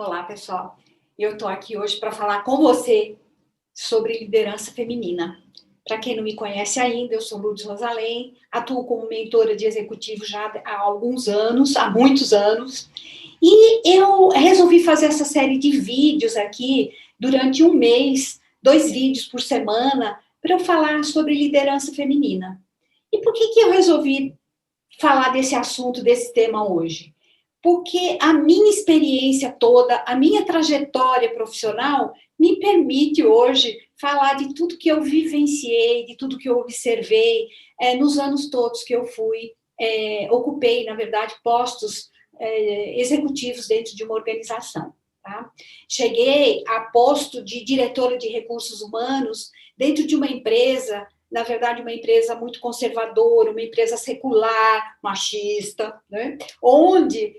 Olá, pessoal. Eu estou aqui hoje para falar com você sobre liderança feminina. Para quem não me conhece ainda, eu sou Lourdes Rosalém, atuo como mentora de executivo já há alguns anos, há muitos anos, e eu resolvi fazer essa série de vídeos aqui durante um mês, 2 vídeos por semana, para eu falar sobre liderança feminina. E por que eu resolvi falar desse assunto, desse tema hoje? Porque a minha experiência toda, a minha trajetória profissional me permite hoje falar de tudo que eu vivenciei, de tudo que eu observei nos anos todos que eu ocupei, na verdade, postos executivos dentro de uma organização. Tá? Cheguei a posto de diretora de recursos humanos dentro de uma empresa, na verdade, uma empresa muito conservadora, uma empresa secular, machista, né? Onde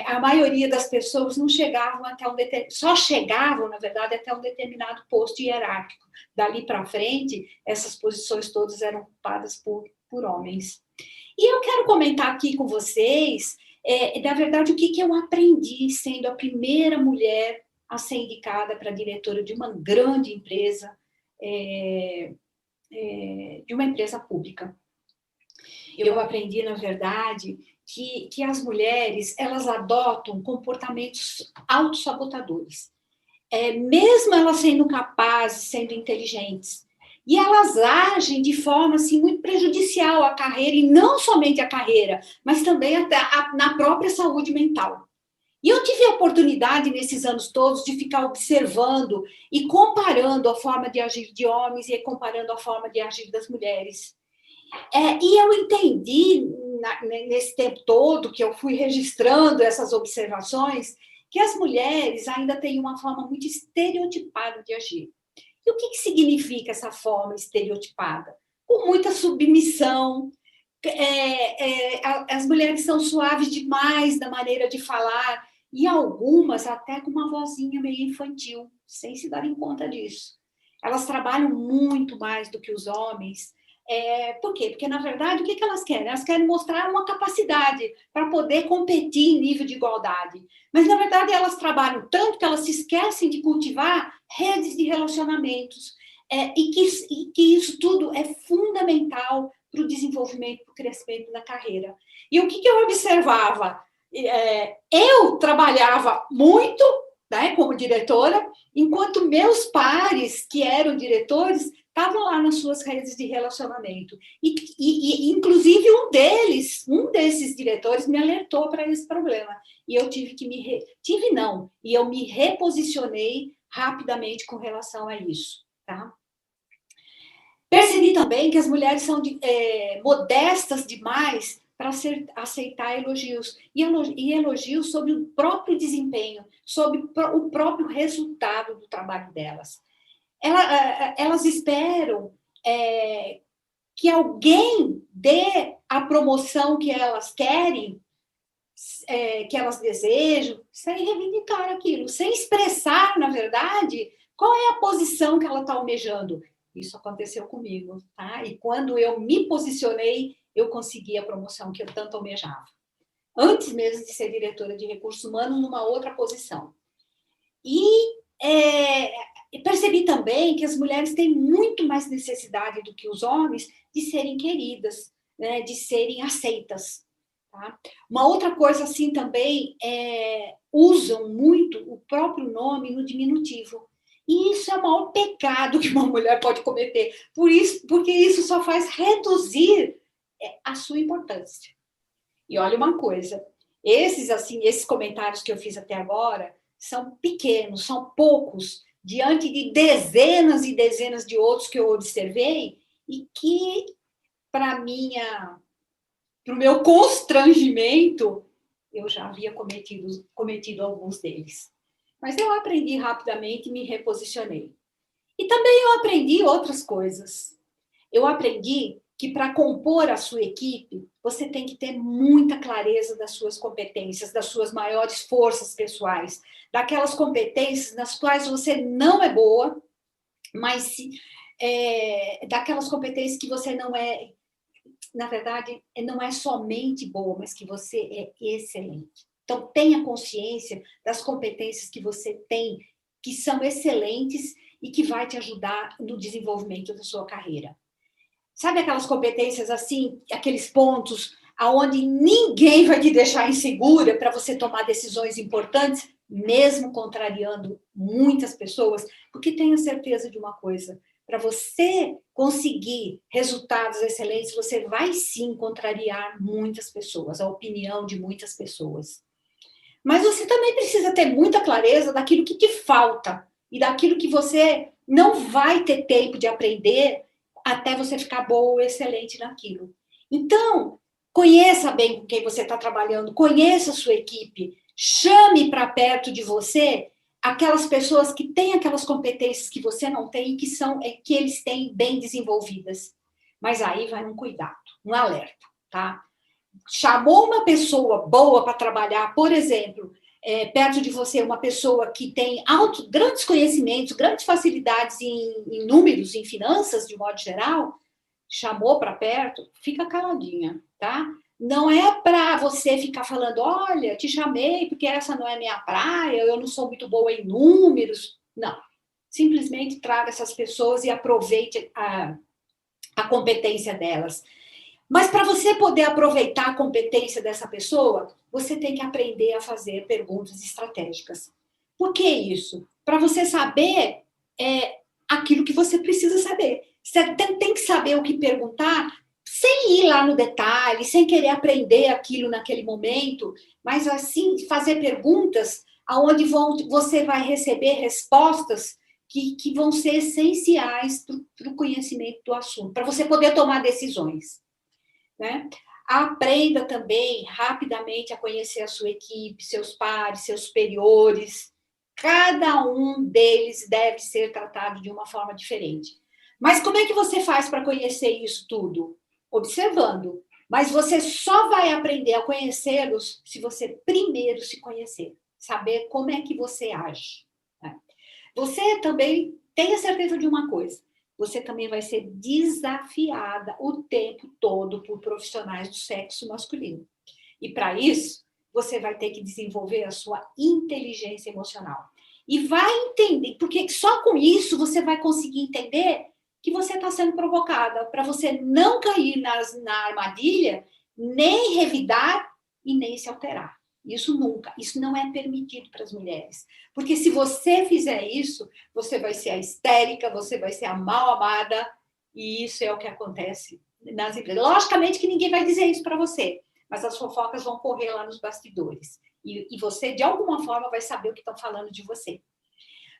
a maioria das pessoas não chegavam até só chegavam, na verdade, até um determinado posto hierárquico. Dali para frente, essas posições todas eram ocupadas por homens. E eu quero comentar aqui com vocês, na verdade, o que eu aprendi sendo a primeira mulher a ser indicada para diretora de uma grande empresa, de uma empresa pública. Eu aprendi, na verdade, que as mulheres, elas adotam comportamentos autossabotadores. Mesmo elas sendo capazes, sendo inteligentes. E elas agem de forma assim, muito prejudicial à carreira, e não somente à carreira, mas também até na própria saúde mental. E eu tive a oportunidade, nesses anos todos, de ficar observando e comparando a forma de agir de homens e comparando a forma de agir das mulheres. E eu entendi, nesse tempo todo que eu fui registrando essas observações, que as mulheres ainda têm uma forma muito estereotipada de agir. E o que significa essa forma estereotipada? Com muita submissão, as mulheres são suaves demais na maneira de falar, e algumas até com uma vozinha meio infantil, sem se darem conta disso. Elas trabalham muito mais do que os homens. Por quê? Porque, na verdade, o que elas querem? Elas querem mostrar uma capacidade para poder competir em nível de igualdade. Mas, na verdade, elas trabalham tanto que elas se esquecem de cultivar redes de relacionamentos, e que isso tudo é fundamental para o desenvolvimento, para o crescimento da carreira. E o que eu observava? Eu trabalhava muito, né, como diretora, enquanto meus pares, que eram diretores, estavam lá nas suas redes de relacionamento. Inclusive, um desses diretores me alertou para esse problema. E eu e eu me reposicionei rapidamente com relação a isso. Tá? Percebi também que as mulheres são modestas demais para aceitar elogios. E elogios sobre o próprio desempenho, sobre o próprio resultado do trabalho delas. Elas esperam que alguém dê a promoção que elas querem, que elas desejam, sem reivindicar aquilo, sem expressar, na verdade, qual é a posição que ela está almejando. Isso aconteceu comigo, tá? E quando eu me posicionei, eu consegui a promoção que eu tanto almejava. Antes mesmo de ser diretora de recursos humanos, numa outra posição. E percebi também que as mulheres têm muito mais necessidade do que os homens de serem queridas, né? De serem aceitas. Tá? Uma outra coisa assim também usam muito o próprio nome no diminutivo. E isso é o maior pecado que uma mulher pode cometer. Porque isso só faz reduzir a sua importância. E olha uma coisa, esses comentários que eu fiz até agora são pequenos, são poucos, diante de dezenas e dezenas de outros que eu observei e que, para o meu constrangimento, eu já havia cometido alguns deles. Mas eu aprendi rapidamente e me reposicionei. E também eu aprendi outras coisas. Eu aprendi que para compor a sua equipe, você tem que ter muita clareza das suas competências, das suas maiores forças pessoais, daquelas competências nas quais você não é boa, mas daquelas competências que você não na verdade, não é somente boa, mas que você é excelente. Então, tenha consciência das competências que você tem, que são excelentes e que vai te ajudar no desenvolvimento da sua carreira. Sabe aquelas competências assim, aqueles pontos aonde ninguém vai te deixar insegura para você tomar decisões importantes, mesmo contrariando muitas pessoas? Porque tenha certeza de uma coisa, para você conseguir resultados excelentes, você vai sim contrariar muitas pessoas, a opinião de muitas pessoas. Mas você também precisa ter muita clareza daquilo que te falta e daquilo que você não vai ter tempo de aprender até você ficar boa ou excelente naquilo. Então, conheça bem com quem você está trabalhando, conheça a sua equipe, chame para perto de você aquelas pessoas que têm aquelas competências que você não tem e que eles têm bem desenvolvidas. Mas aí vai um cuidado, um alerta, tá? Chamou uma pessoa boa para trabalhar, por exemplo, perto de você, uma pessoa que tem grandes conhecimentos, grandes facilidades em números, em finanças, de modo geral, chamou para perto, fica caladinha, tá? Não é para você ficar falando, olha, te chamei porque essa não é minha praia, eu não sou muito boa em números. Não. Simplesmente traga essas pessoas e aproveite a competência delas. Mas para você poder aproveitar a competência dessa pessoa, você tem que aprender a fazer perguntas estratégicas. Por que isso? Para você saber aquilo que você precisa saber. Você tem que saber o que perguntar, sem ir lá no detalhe, sem querer aprender aquilo naquele momento, mas assim, fazer perguntas onde você vai receber respostas que vão ser essenciais para o conhecimento do assunto, para você poder tomar decisões. Né? Aprenda também rapidamente a conhecer a sua equipe, seus pares, seus superiores. Cada um deles deve ser tratado de uma forma diferente. Mas como é que você faz para conhecer isso tudo? Observando. Mas você só vai aprender a conhecê-los se você primeiro se conhecer, saber como é que você age. Né? Você também tenha certeza de uma coisa. Você também vai ser desafiada o tempo todo por profissionais do sexo masculino. E para isso, você vai ter que desenvolver a sua inteligência emocional. E vai entender, porque só com isso você vai conseguir entender que você está sendo provocada, para você não cair na armadilha, nem revidar e nem se alterar. Isso nunca, isso não é permitido para as mulheres. Porque se você fizer isso, você vai ser a histérica, você vai ser a mal amada, e isso é o que acontece nas empresas. Logicamente que ninguém vai dizer isso para você, mas as fofocas vão correr lá nos bastidores. E você, de alguma forma, vai saber o que estão falando de você.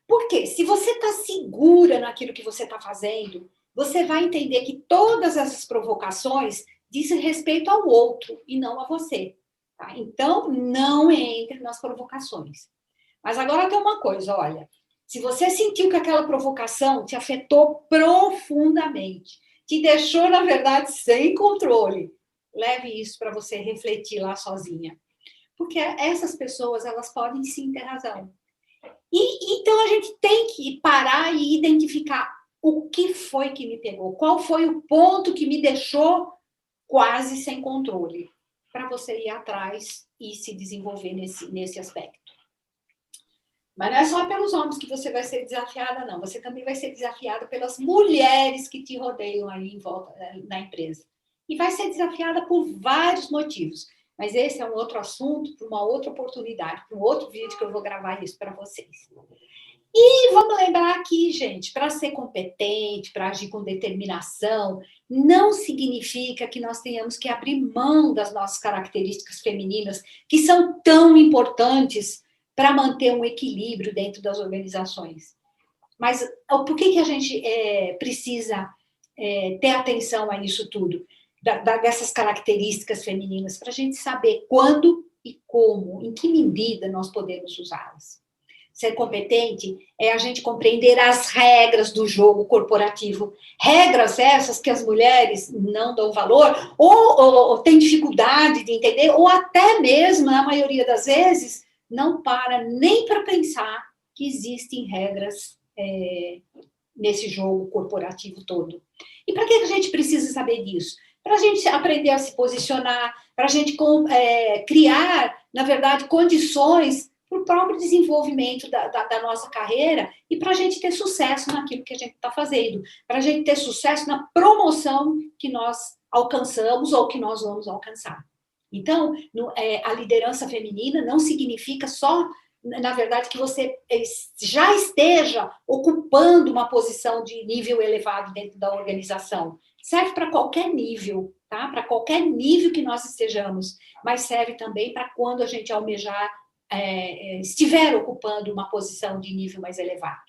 Por quê? Se você está segura naquilo que você está fazendo, você vai entender que todas essas provocações dizem respeito ao outro e não a você. Tá? Então, não entre nas provocações. Mas agora tem uma coisa, olha. Se você sentiu que aquela provocação te afetou profundamente, te deixou, na verdade, sem controle, leve isso para você refletir lá sozinha. Porque essas pessoas, elas podem sim ter razão. Então, a gente tem que parar e identificar o que foi que me pegou, qual foi o ponto que me deixou quase sem controle, para você ir atrás e se desenvolver nesse aspecto. Mas não é só pelos homens que você vai ser desafiada, não. Você também vai ser desafiada pelas mulheres que te rodeiam aí em volta na empresa. E vai ser desafiada por vários motivos. Mas esse é um outro assunto, para uma outra oportunidade, para um outro vídeo que eu vou gravar isso para vocês. E vamos lembrar aqui, gente, para ser competente, para agir com determinação, não significa que nós tenhamos que abrir mão das nossas características femininas, que são tão importantes para manter um equilíbrio dentro das organizações. Mas por que a gente precisa ter atenção a isso tudo? Dessas características femininas, para a gente saber quando e como, em que medida nós podemos usá-las. Ser competente é a gente compreender as regras do jogo corporativo. Regras essas que as mulheres não dão valor, ou têm dificuldade de entender, ou até mesmo, na maioria das vezes, não para nem para pensar que existem regras nesse jogo corporativo todo. E para que a gente precisa saber disso? para a gente aprender a se posicionar, para a gente criar, na verdade, condições para o próprio desenvolvimento da nossa carreira e para a gente ter sucesso naquilo que a gente está fazendo, para a gente ter sucesso na promoção que nós alcançamos ou que nós vamos alcançar. Então, a liderança feminina não significa só, na verdade, que você já esteja ocupando uma posição de nível elevado dentro da organização. Serve para qualquer nível, tá? Para qualquer nível que nós estejamos, mas serve também para quando a gente almejar, estiver ocupando uma posição de nível mais elevado.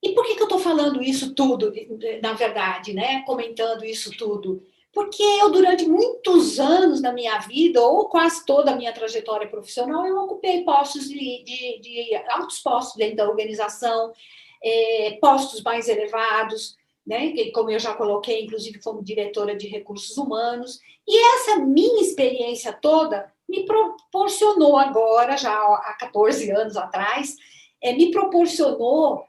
E por que eu estou falando isso tudo, na verdade, né? Comentando isso tudo? Porque eu, durante muitos anos da minha vida, ou quase toda a minha trajetória profissional, eu ocupei postos de altos postos dentro da organização, postos mais elevados, né? Como eu já coloquei, inclusive como diretora de recursos humanos. E essa minha experiência toda me proporcionou agora, já há 14 anos atrás, me proporcionou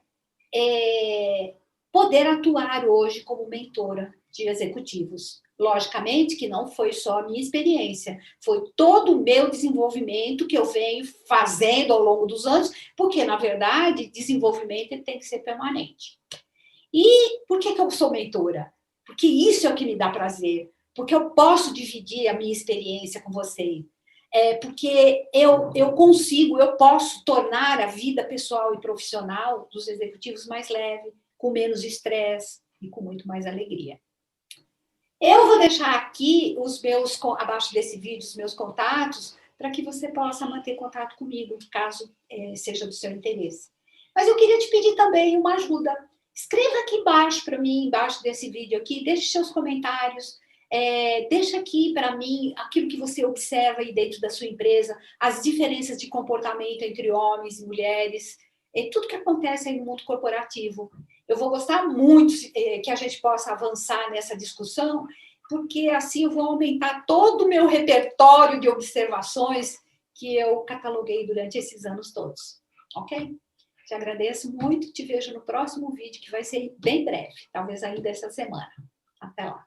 poder atuar hoje como mentora de executivos. Logicamente que não foi só a minha experiência, foi todo o meu desenvolvimento que eu venho fazendo ao longo dos anos, porque, na verdade, desenvolvimento ele tem que ser permanente. E por que eu sou mentora? Porque isso é o que me dá prazer, porque eu posso dividir a minha experiência com vocês, porque eu posso tornar a vida pessoal e profissional dos executivos mais leve, com menos estresse e com muito mais alegria. Eu vou deixar aqui abaixo desse vídeo, os meus contatos, para que você possa manter contato comigo, caso seja do seu interesse. Mas eu queria te pedir também uma ajuda. Escreva aqui embaixo para mim, embaixo desse vídeo aqui, deixe seus comentários, deixa aqui para mim aquilo que você observa aí dentro da sua empresa, as diferenças de comportamento entre homens e mulheres, tudo que acontece aí no mundo corporativo. Eu vou gostar muito que a gente possa avançar nessa discussão, porque assim eu vou aumentar todo o meu repertório de observações que eu cataloguei durante esses anos todos. Ok? Te agradeço muito, te vejo no próximo vídeo, que vai ser bem breve, talvez ainda essa semana. Até lá.